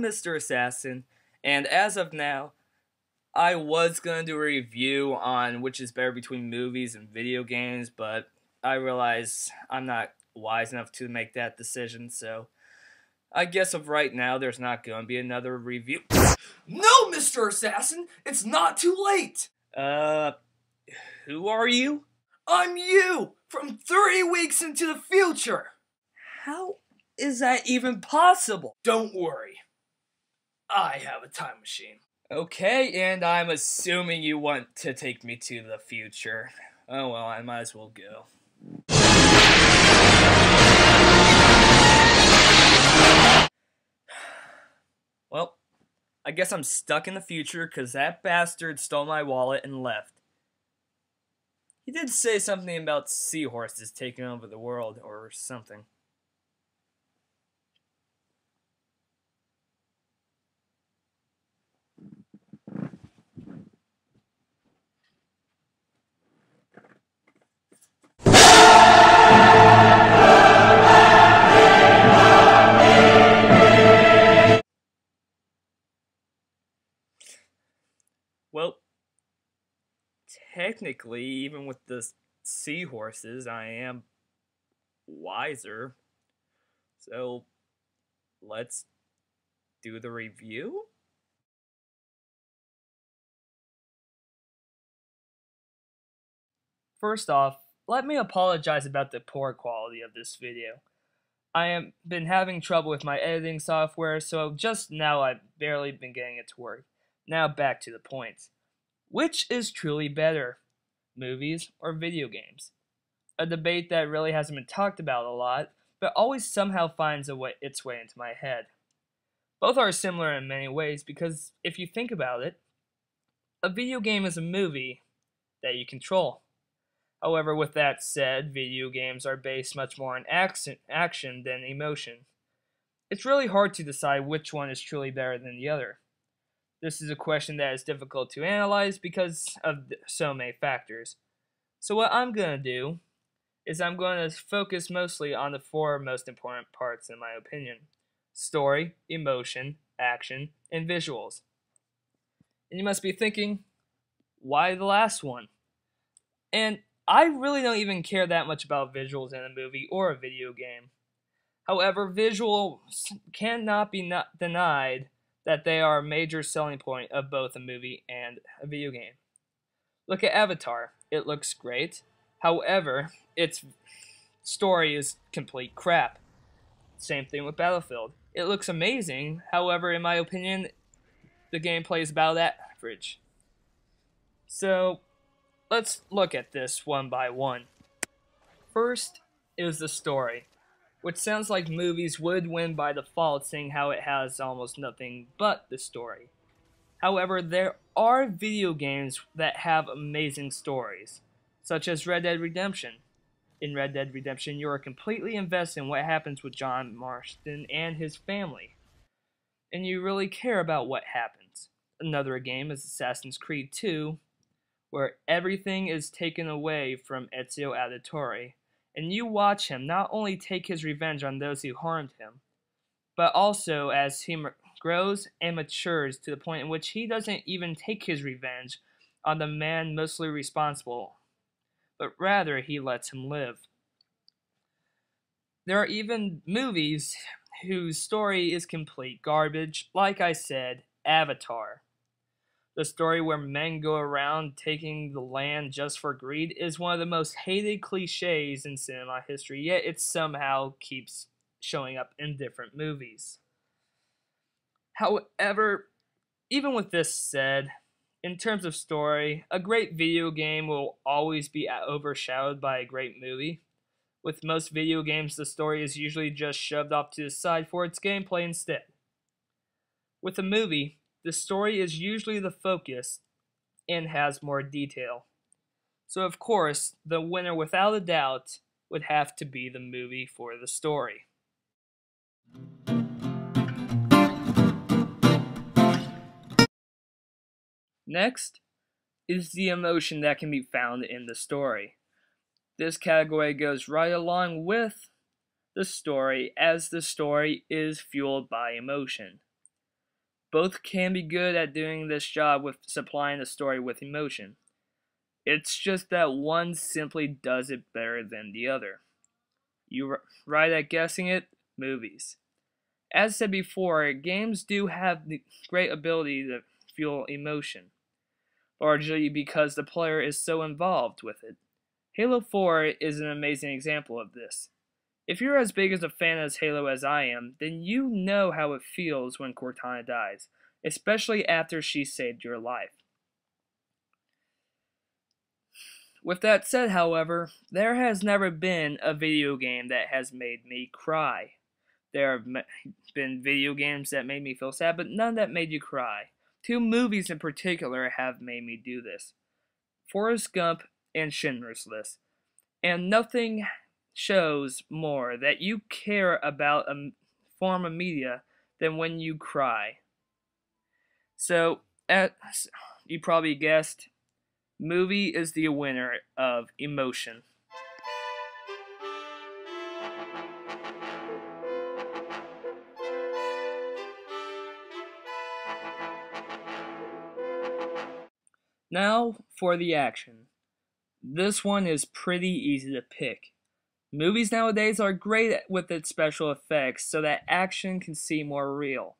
I'm Mr. Assassin, and as of now, I was gonna do a review on which is better between movies and video games, but I realize I'm not wise enough to make that decision, so I guess of right now there's not gonna be another review. No, Mr. Assassin, it's not too late! Who are you? I'm you, from 3 weeks into the future! How is that even possible? Don't worry, I have a time machine. Okay, and I'm assuming you want to take me to the future. Oh well, I might as well go. Well, I guess I'm stuck in the future because that bastard stole my wallet and left. He did say something about seahorses taking over the world or something. Well, technically, even with the seahorses, I am wiser. So, let's do the review? First off, let me apologize about the poor quality of this video. I have been having trouble with my editing software, so just now I've barely been getting it to work. Now back to the point. Which is truly better, movies or video games? A debate that really hasn't been talked about a lot, but always somehow finds its way into my head. Both are similar in many ways because if you think about it, a video game is a movie that you control. However, with that said, video games are based much more on action than emotion. It's really hard to decide which one is truly better than the other. This is a question that is difficult to analyze because of so many factors. So what I'm going to do is I'm going to focus mostly on the 4 most important parts in my opinion. Story, emotion, action, and visuals. And you must be thinking, why the last one? And I really don't even care that much about visuals in a movie or a video game. However, visuals cannot be denied that they are a major selling point of both a movie and a video game. Look at Avatar. It looks great. However, its story is complete crap. Same thing with Battlefield. It looks amazing. However, in my opinion, the gameplay is about average. So, let's look at this one by one. First is the story, which sounds like movies would win by default, seeing how it has almost nothing but the story. However, there are video games that have amazing stories, such as Red Dead Redemption. In Red Dead Redemption, you are completely invested in what happens with John Marston and his family, and you really care about what happens. Another game is Assassin's Creed 2, where everything is taken away from Ezio Auditore, and you watch him not only take his revenge on those who harmed him, but also as he grows and matures to the point in which he doesn't even take his revenge on the man mostly responsible, but rather he lets him live. There are even movies whose story is complete garbage, like I said, Avatar. The story where men go around taking the land just for greed is one of the most hated cliches in cinema history, yet it somehow keeps showing up in different movies. However, even with this said, in terms of story, a great video game will always be overshadowed by a great movie. With most video games, the story is usually just shoved off to the side for its gameplay instead. With a movie, the story is usually the focus and has more detail. So of course, the winner without a doubt would have to be the movie for the story. Next is the emotion that can be found in the story. This category goes right along with the story, as the story is fueled by emotion. Both can be good at doing this job with supplying the story with emotion. It's just that one simply does it better than the other. You right at guessing it? Movies. As said before, games do have the great ability to fuel emotion, largely because the player is so involved with it. Halo 4 is an amazing example of this. If you're as big as a fan of Halo as I am, then you know how it feels when Cortana dies, especially after she saved your life. With that said, however, there has never been a video game that has made me cry. There have been video games that made me feel sad, but none that made you cry. Two movies in particular have made me do this: Forrest Gump and Schindler's List. And nothing shows more that you care about a form of media than when you cry. So, as you probably guessed, movie is the winner of emotion. Now for the action. This one is pretty easy to pick. Movies nowadays are great with its special effects so that action can seem more real.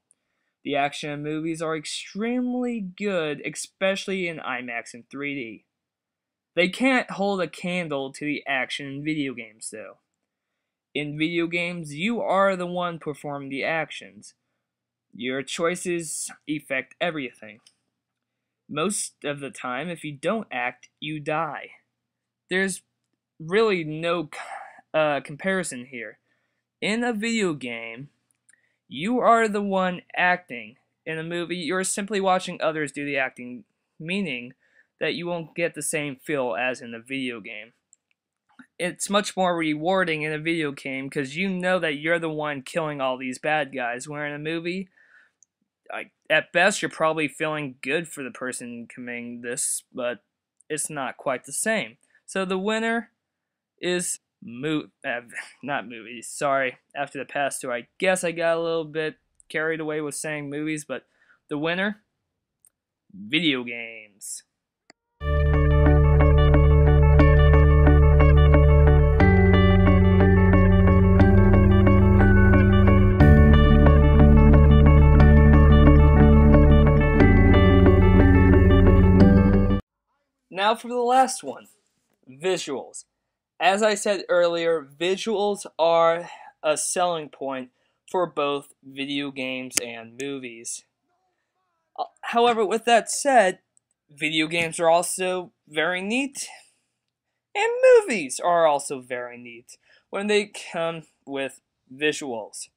The action in movies are extremely good, especially in IMAX and 3D. They can't hold a candle to the action in video games though. In video games, you are the one performing the actions. Your choices affect everything. Most of the time, if you don't act, you die. There's really no comparison here. In a video game, you are the one acting. In a movie, you're simply watching others do the acting, meaning that you won't get the same feel as in a video game. It's much more rewarding in a video game because you know that you're the one killing all these bad guys, where in a movie, at best, you're probably feeling good for the person committing this, but it's not quite the same. So the winner is not movies. Sorry, after the past two, I guess I got a little bit carried away with saying movies, but the winner, video games. Now for the last one, visuals. As I said earlier, visuals are a selling point for both video games and movies. However, with that said, video games are also very neat, and movies are also very neat when they come with visuals.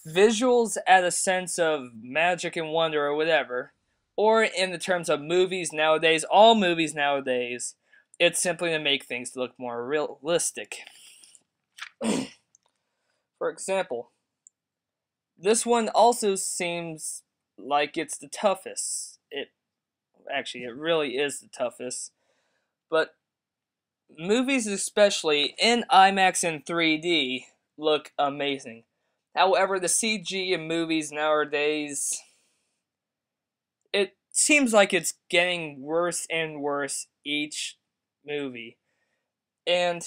Visuals add a sense of magic and wonder or whatever, or in the terms of movies nowadays, all movies nowadays, it's simply to make things look more realistic. For example, this one also seems like it's the toughest. It really is the toughest. But movies, especially in IMAX and 3D, look amazing. However, the CG in movies nowadays, it seems like it's getting worse and worse each movie. And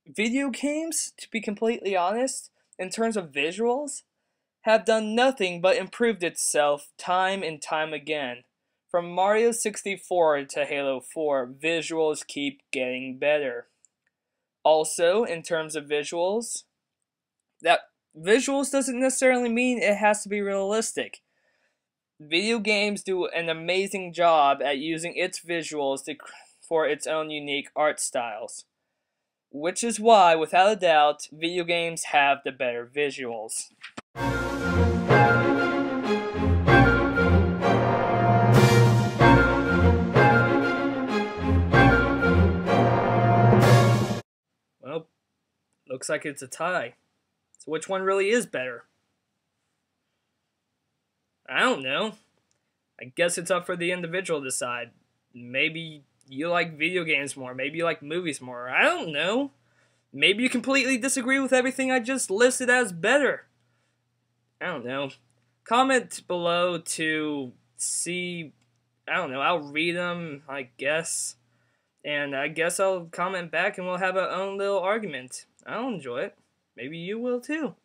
video games, to be completely honest, in terms of visuals, have done nothing but improved itself time and time again. From Mario 64 to Halo 4, visuals keep getting better. Also, in terms of visuals, that visuals doesn't necessarily mean it has to be realistic. Video games do an amazing job at using its visuals for its own unique art styles. Which is why, without a doubt, video games have the better visuals. Well, looks like it's a tie. So which one really is better? I don't know. I guess it's up for the individual to decide. Maybe you like video games more. Maybe you like movies more. I don't know. Maybe you completely disagree with everything I just listed as better. I don't know. comment below to see, I don't know, I'll read them, I guess. And I guess I'll comment back and we'll have our own little argument. I'll enjoy it. Maybe you will too.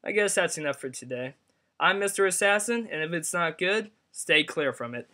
I guess that's enough for today. I'm Mr. Assassin, and if it's not good, stay clear from it.